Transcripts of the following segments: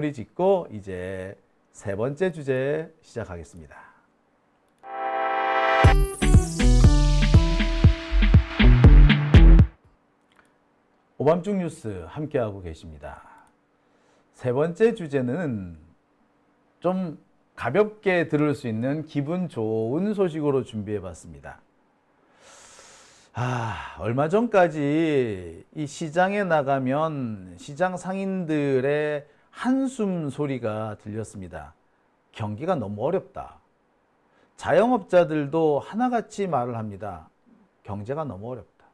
마무리 짓고 이제 세 번째 주제 시작하겠습니다. 오밤중 뉴스 함께하고 계십니다. 세 번째 주제는 좀 가볍게 들을 수 있는 기분 좋은 소식으로 준비해 봤습니다. 얼마 전까지 이 시장에 나가면 시장 상인들의 한숨 소리가 들렸습니다. 경기가 너무 어렵다. 자영업자들도 하나같이 말을 합니다. 경제가 너무 어렵다.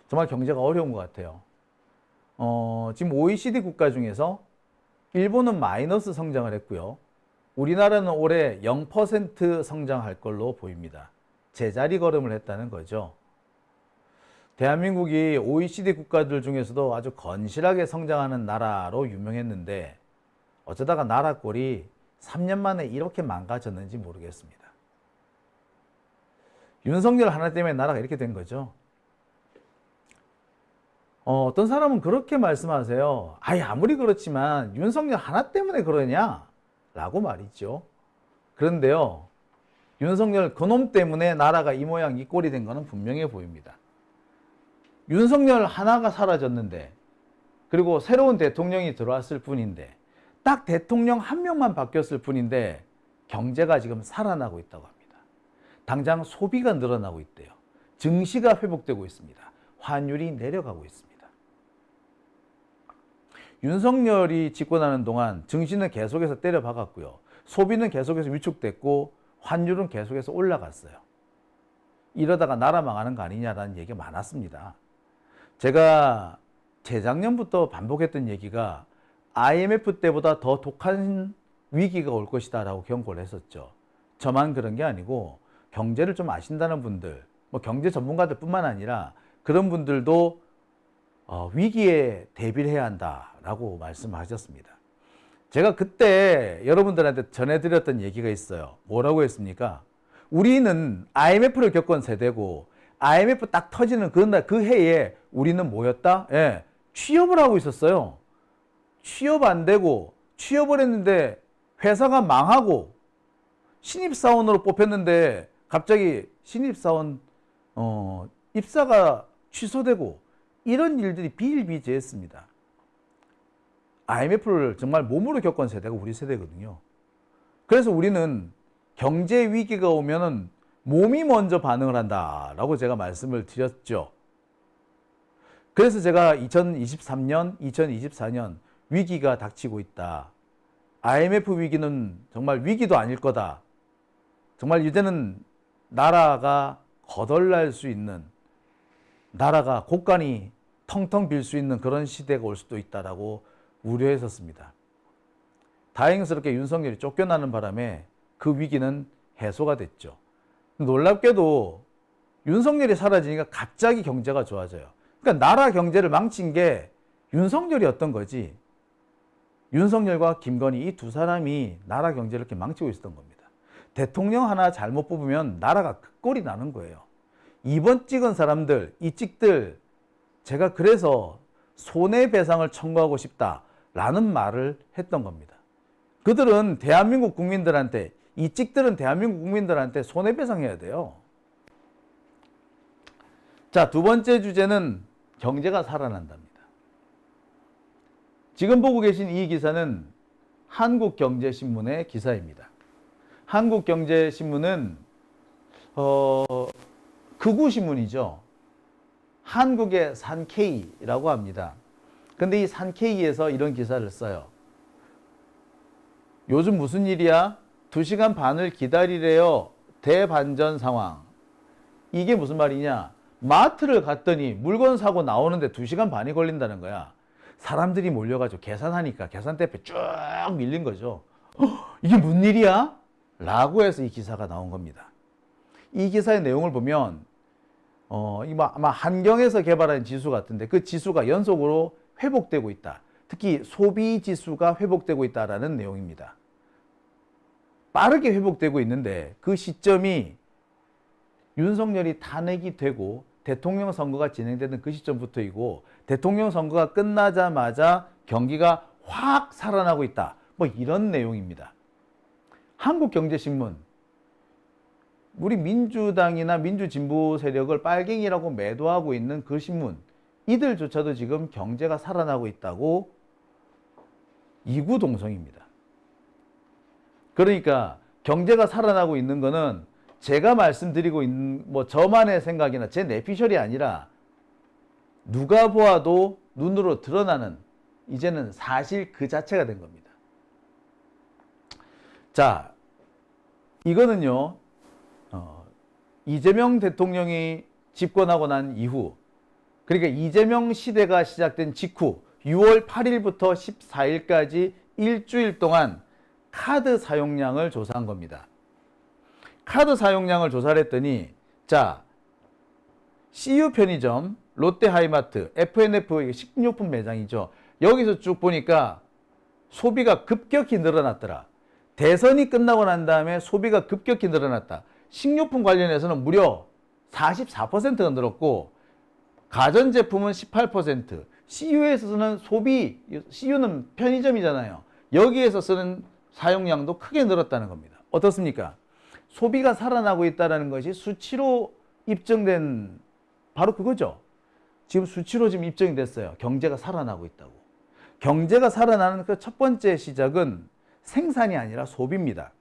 정말 경제가 어려운 것 같아요. 지금 OECD 국가 중에서 일본은 마이너스 성장을 했고요. 우리나라는 올해 0% 성장할 걸로 보입니다. 제자리 걸음을 했다는 거죠. 대한민국이 OECD 국가들 중에서도 아주 건실하게 성장하는 나라로 유명했는데 어쩌다가 나라 꼴이 3년 만에 이렇게 망가졌는지 모르겠습니다. 윤석열 하나 때문에 나라가 이렇게 된 거죠. 어떤 사람은 그렇게 말씀하세요. 아무리 그렇지만 윤석열 하나 때문에 그러냐? 라고 말이죠. 그런데요, 윤석열 그놈 때문에 나라가 이 모양 이 꼴이 된 거는 분명해 보입니다. 윤석열 하나가 사라졌는데, 그리고 새로운 대통령이 들어왔을 뿐인데, 딱 대통령 한 명만 바뀌었을 뿐인데 경제가 지금 살아나고 있다고 합니다. 당장 소비가 늘어나고 있대요. 증시가 회복되고 있습니다. 환율이 내려가고 있습니다. 윤석열이 집권하는 동안 증시는 계속해서 때려박았고요. 소비는 계속해서 위축됐고 환율은 계속해서 올라갔어요. 이러다가 나라 망하는 거 아니냐라는 얘기가 많았습니다. 제가 재작년부터 반복했던 얘기가 IMF 때보다 더 독한 위기가 올 것이다 라고 경고를 했었죠. 저만 그런 게 아니고 경제를 좀 아신다는 분들, 경제 전문가들 뿐만 아니라 그런 분들도 위기에 대비를 해야 한다라고 말씀하셨습니다. 제가 그때 여러분들한테 전해드렸던 얘기가 있어요. 뭐라고 했습니까? 우리는 IMF를 겪은 세대고 IMF 딱 터지는 그 해에 우리는 뭐였다? 취업을 하고 있었어요. 취업 안 되고 취업을 했는데 회사가 망하고 신입사원으로 뽑혔는데 갑자기 신입사원 입사가 취소되고 이런 일들이 비일비재했습니다. IMF를 정말 몸으로 겪은 세대가 우리 세대거든요. 그래서 우리는 경제 위기가 오면은 몸이 먼저 반응을 한다라고 제가 말씀을 드렸죠. 그래서 제가 2023년, 2024년 위기가 닥치고 있다. IMF 위기는 정말 위기도 아닐 거다. 정말 이제는 나라가 거덜날 수 있는, 나라가 곳간이 텅텅 빌 수 있는 그런 시대가 올 수도 있다라고 우려했었습니다. 다행스럽게 윤석열이 쫓겨나는 바람에 그 위기는 해소가 됐죠. 놀랍게도 윤석열이 사라지니까 갑자기 경제가 좋아져요. 그러니까 나라 경제를 망친 게 윤석열이었던 거지. 윤석열과 김건희 이 두 사람이 나라 경제를 이렇게 망치고 있었던 겁니다. 대통령 하나 잘못 뽑으면 나라가 그 꼴이 나는 거예요. 이번 찍은 사람들, 이 찍들, 제가 그래서 손해배상을 청구하고 싶다라는 말을 했던 겁니다. 그들은 대한민국 국민들한테, 이 찍들은 대한민국 국민들한테 손해배상해야 돼요. 자, 두 번째 주제는 경제가 살아난답니다. 지금 보고 계신 이 기사는 한국경제신문의 기사입니다. 한국경제신문은 극우신문이죠. 한국의 산케이라고 합니다. 근데 이 산케이에서 이런 기사를 써요. 요즘 무슨 일이야? 2시간 반을 기다리래요. 대반전 상황. 이게 무슨 말이냐? 마트를 갔더니 물건 사고 나오는데 2시간 반이 걸린다는 거야. 사람들이 몰려가지고 계산하니까 계산대 앞에 쭉 밀린 거죠. 이게 무슨 일이야? 라고 해서 이 기사가 나온 겁니다. 이 기사의 내용을 보면 아마 한경에서 개발한 지수 같은데 그 지수가 연속으로 회복되고 있다. 특히 소비 지수가 회복되고 있다라는 내용입니다. 빠르게 회복되고 있는데 그 시점이 윤석열이 탄핵이 되고 대통령 선거가 진행되는 그 시점부터이고 대통령 선거가 끝나자마자 경기가 확 살아나고 있다. 뭐 이런 내용입니다. 한국경제신문, 우리 민주당이나 민주진보 세력을 빨갱이라고 매도하고 있는 그 신문, 이들조차도 지금 경제가 살아나고 있다고 이구동성입니다. 그러니까 경제가 살아나고 있는 거는 제가 말씀드리고 있는 뭐 저만의 생각이나 제 내피셜이 아니라 누가 보아도 눈으로 드러나는 이제는 사실 그 자체가 된 겁니다. 자, 이거는요, 이재명 대통령이 집권하고 난 이후, 그러니까 이재명 시대가 시작된 직후 6월 8일부터 14일까지 일주일 동안 카드 사용량을 조사한 겁니다. 카드 사용량을 조사를 했더니, 자, CU 편의점, 롯데하이마트, FNF 식료품 매장이죠. 여기서 쭉 보니까 소비가 급격히 늘어났더라. 대선이 끝나고 난 다음에 소비가 급격히 늘어났다. 식료품 관련해서는 무려 44%가 늘었고, 가전제품은 18%, CU에서 쓰는 소비, CU는 편의점이잖아요. 여기에서 쓰는 사용량도 크게 늘었다는 겁니다. 어떻습니까? 소비가 살아나고 있다는 것이 수치로 입증된 바로 그거죠. 지금 수치로 지금 입증이 됐어요. 경제가 살아나고 있다고. 경제가 살아나는 그 첫 번째 시작은 생산이 아니라 소비입니다.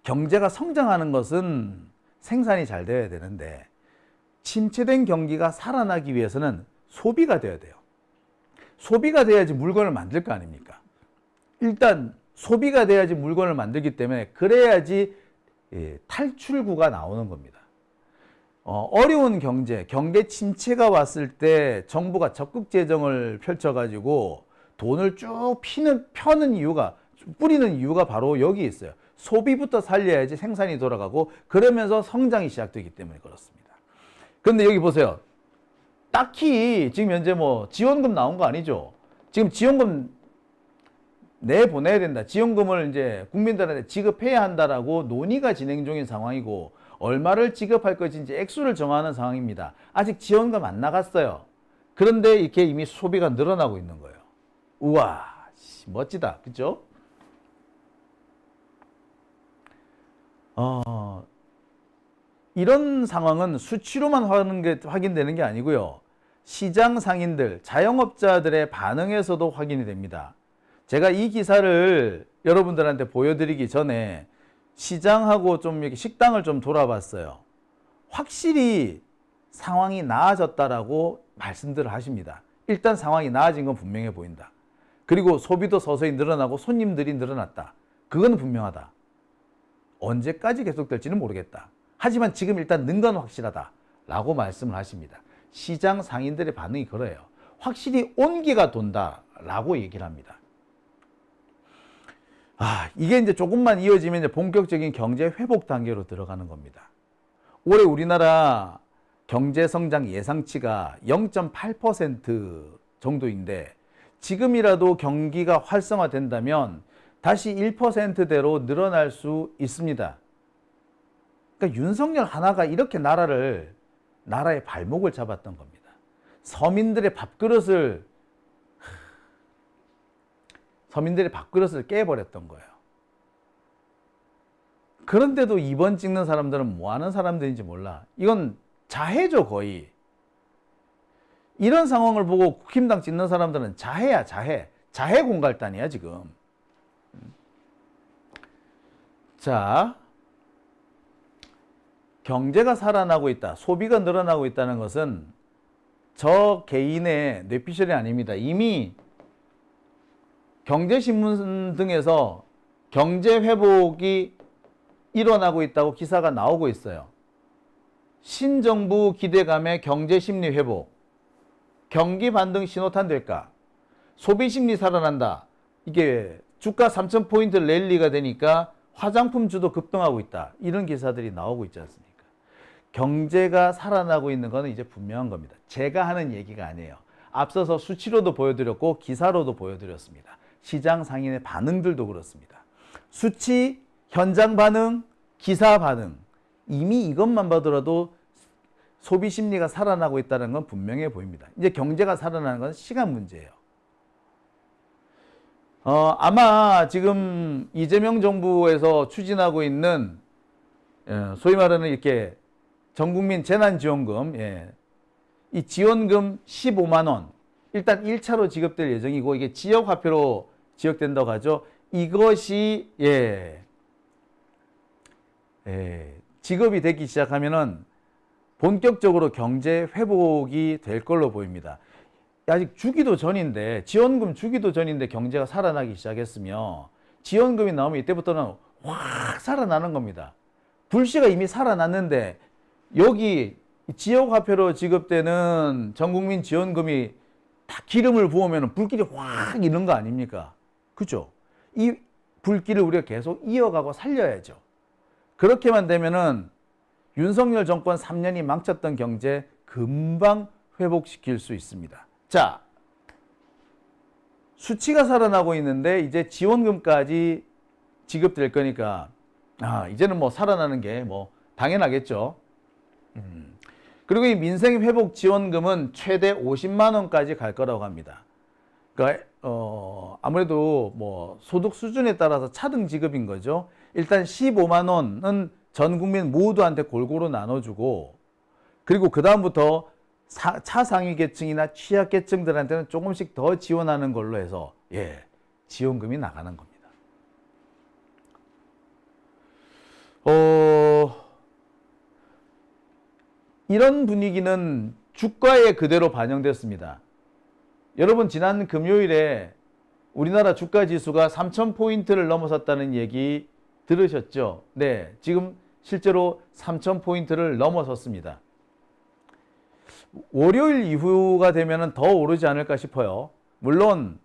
경제가 성장하는 것은 생산이 잘 되어야 되는데, 침체된 경기가 살아나기 위해서는 소비가 되어야 돼요. 소비가 돼야지 물건을 만들 거 아닙니까? 일단 소비가 돼야지 물건을 만들기 때문에, 그래야지 탈출구가 나오는 겁니다. 어려운 경제 침체가 왔을 때 정부가 적극 재정을 펼쳐가지고 돈을 쭉 뿌리는 이유가 바로 여기 있어요. 소비부터 살려야지 생산이 돌아가고, 그러면서 성장이 시작되기 때문에 그렇습니다. 그런데 여기 보세요. 딱히 지금 현재 뭐 지원금 나온 거 아니죠? 지금 지원금 내보내야 된다. 지원금을 이제 국민들한테 지급해야 한다라고 논의가 진행 중인 상황이고, 얼마를 지급할 것인지 액수를 정하는 상황입니다. 아직 지원금 안 나갔어요. 그런데 이렇게 이미 소비가 늘어나고 있는 거예요. 우와, 멋지다. 그죠? 이런 상황은 수치로만 확인되는 게 아니고요. 시장 상인들, 자영업자들의 반응에서도 확인이 됩니다. 제가 이 기사를 여러분들한테 보여드리기 전에 시장하고 좀 이렇게 식당을 좀 돌아봤어요. 확실히 상황이 나아졌다라고 말씀들을 하십니다. 일단 상황이 나아진 건 분명해 보인다. 그리고 소비도 서서히 늘어나고 손님들이 늘어났다. 그건 분명하다. 언제까지 계속될지는 모르겠다. 하지만 지금 일단 는 건 확실하다 라고 말씀을 하십니다. 시장 상인들의 반응이 그래요. 확실히 온기가 돈다 라고 얘기를 합니다. 이게 이제 조금만 이어지면 이제 본격적인 경제 회복 단계로 들어가는 겁니다. 올해 우리나라 경제 성장 예상치가 0.8% 정도인데, 지금이라도 경기가 활성화된다면 다시 1%대로 늘어날 수 있습니다. 그러니까 윤석열 하나가 이렇게 나라의 발목을 잡았던 겁니다. 서민들의 밥그릇을 깨버렸던 거예요. 그런데도 2번 찍는 사람들은 뭐 하는 사람들인지 몰라. 이건 자해죠, 거의. 이런 상황을 보고 국힘당 찍는 사람들은 자해야, 자해. 자해 공갈단이야, 지금. 자, 경제가 살아나고 있다, 소비가 늘어나고 있다는 것은 저 개인의 뇌피셜이 아닙니다. 이미 경제신문 등에서 경제 회복이 일어나고 있다고 기사가 나오고 있어요. 신정부 기대감의 경제 심리 회복, 경기 반등 신호탄 될까? 소비 심리 살아난다. 이게 주가 3,000포인트 랠리가 되니까 화장품주도 급등하고 있다. 이런 기사들이 나오고 있지 않습니까? 경제가 살아나고 있는 것은 이제 분명한 겁니다. 제가 하는 얘기가 아니에요. 앞서서 수치로도 보여드렸고 기사로도 보여드렸습니다. 시장 상인의 반응들도 그렇습니다. 수치, 현장 반응, 기사 반응, 이미 이것만 봐더라도 소비 심리가 살아나고 있다는 건 분명해 보입니다. 이제 경제가 살아나는 건 시간 문제예요. 아마 지금 이재명 정부에서 추진하고 있는 소위 말하는 이렇게 전국민 재난지원금, 이 지원금 15만 원 일단 1차로 지급될 예정이고 이게 지역화폐로 지역된다고 하죠. 이것이 지급이 되기 시작하면은 본격적으로 경제 회복이 될 걸로 보입니다. 아직 주기도 전인데 지원금 주기도 전인데 경제가 살아나기 시작했으며 지원금이 나오면 이때부터는 확 살아나는 겁니다. 불씨가 이미 살아났는데 여기 지역화폐로 지급되는 전국민 지원금이 딱 기름을 부으면 불길이 확 이는 거 아닙니까? 그죠? 이 불길을 우리가 계속 이어가고 살려야죠. 그렇게만 되면은 윤석열 정권 3년이 망쳤던 경제 금방 회복시킬 수 있습니다. 자, 수치가 살아나고 있는데 이제 지원금까지 지급될 거니까 이제는 뭐 살아나는 게 뭐 당연하겠죠. 그리고 이 민생회복지원금은 최대 50만 원까지 갈 거라고 합니다. 그러니까 아무래도 뭐 소득 수준에 따라서 차등 지급인 거죠. 일단 15만 원은 전 국민 모두한테 골고루 나눠주고 그리고 그 다음부터 차상위 계층이나 취약 계층들한테는 조금씩 더 지원하는 걸로 해서 지원금이 나가는 겁니다. 이런 분위기는 주가에 그대로 반영됐습니다. 여러분 지난 금요일에 우리나라 주가 지수가 3,000포인트를 넘어섰다는 얘기 들으셨죠? 네, 지금 실제로 3,000포인트를 넘어섰습니다. 월요일 이후가 되면 더 오르지 않을까 싶어요. 물론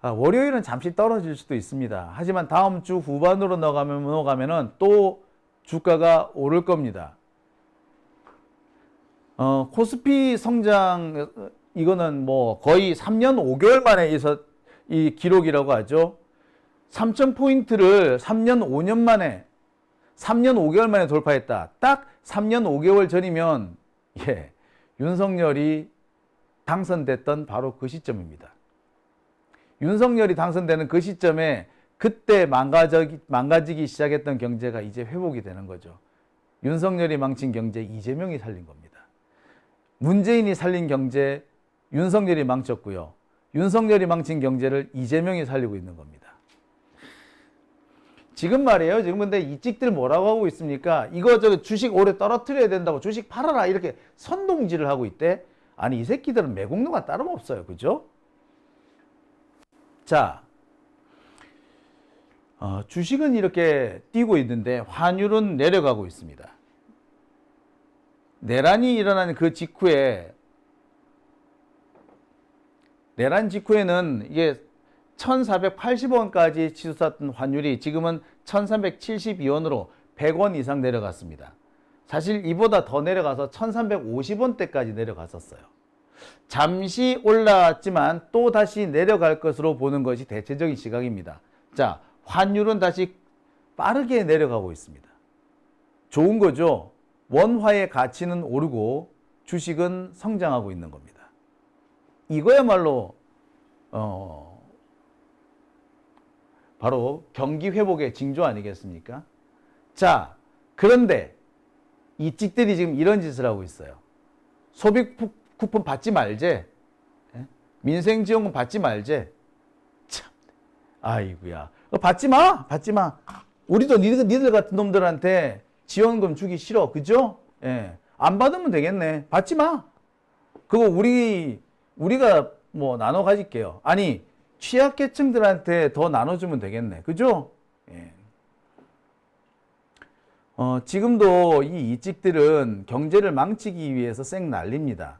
월요일은 잠시 떨어질 수도 있습니다. 하지만 다음 주 후반으로 넘어가면은 또 주가가 오를 겁니다. 코스피 성장 이거는 뭐 거의 3년 5개월 만에 이 기록이라고 하죠. 3,000포인트를 3년 5년 만에 3년 5개월 만에 돌파했다. 딱 3년 5개월 전이면 윤석열이 당선됐던 바로 그 시점입니다. 윤석열이 당선되는 그 시점에 그때 망가지기 시작했던 경제가 이제 회복이 되는 거죠. 윤석열이 망친 경제 이재명이 살린 겁니다. 문재인이 살린 경제 윤석열이 망쳤고요. 윤석열이 망친 경제를 이재명이 살리고 있는 겁니다. 지금 말이에요. 지금 근데 이찍들 뭐라고 하고 있습니까? 이거 주식 오래 떨어뜨려야 된다고 주식 팔아라 이렇게 선동질을 하고 있대. 아니 이 새끼들은 매국노가 따름없어요. 그죠? 자, 주식은 이렇게 뛰고 있는데 환율은 내려가고 있습니다. 내란이 일어난 그 직후에 내란 직후에는 이게 1,480원까지 치솟았던 환율이 지금은 1,372원으로 100원 이상 내려갔습니다. 사실 이보다 더 내려가서 1,350원대까지 내려갔었어요. 잠시 올라왔지만 또 다시 내려갈 것으로 보는 것이 대체적인 시각입니다. 자, 환율은 다시 빠르게 내려가고 있습니다. 좋은 거죠. 원화의 가치는 오르고 주식은 성장하고 있는 겁니다. 이거야말로 바로 경기 회복의 징조 아니겠습니까? 자, 그런데 이 찍들이 지금 이런 짓을 하고 있어요. 소비 쿠폰 받지 말제. 민생지원금 받지 말제. 참, 아이고야. 받지 마, 받지 마. 우리도 니들 같은 놈들한테 지원금 주기 싫어, 그죠? 안 받으면 되겠네. 받지 마. 그거 우리가 뭐 나눠 가질게요. 아니 취약계층들한테 더 나눠주면 되겠네, 그죠? 지금도 이 이찍들은 경제를 망치기 위해서 쌩 난립니다.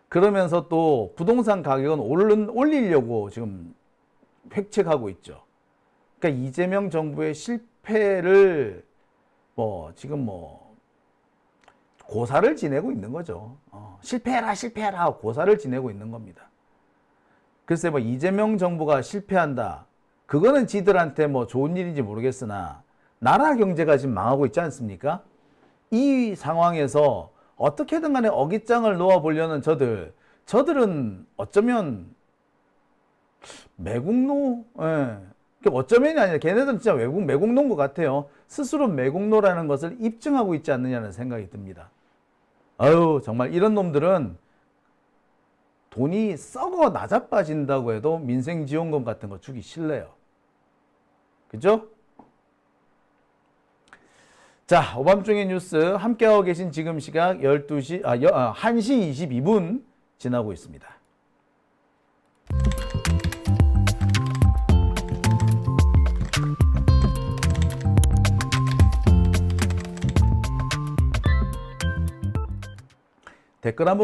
그러면서 또 부동산 가격은 올리려고 지금 획책하고 있죠. 그러니까 이재명 정부의 실패를 지금 고사를 지내고 있는 거죠. 실패해라 하고 고사를 지내고 있는 겁니다. 글쎄 이재명 정부가 실패한다. 그거는 지들한테 좋은 일인지 모르겠으나 나라 경제가 지금 망하고 있지 않습니까? 이 상황에서 어떻게든 간에 어깃장을 놓아보려는 저들은 어쩌면 매국노, 예. 어쩌면이 아니라 걔네들은 진짜 매국노인 것 같아요. 스스로 매국노라는 것을 입증하고 있지 않느냐는 생각이 듭니다. 아유, 정말 이런 놈들은 돈이 썩어 나자빠진다고 해도 민생지원금 같은 거 주기 싫래요. 그죠? 자, 오밤중의 뉴스 함께하고 계신 지금 시각 1시 22분 지나고 있습니다. 댓글 한번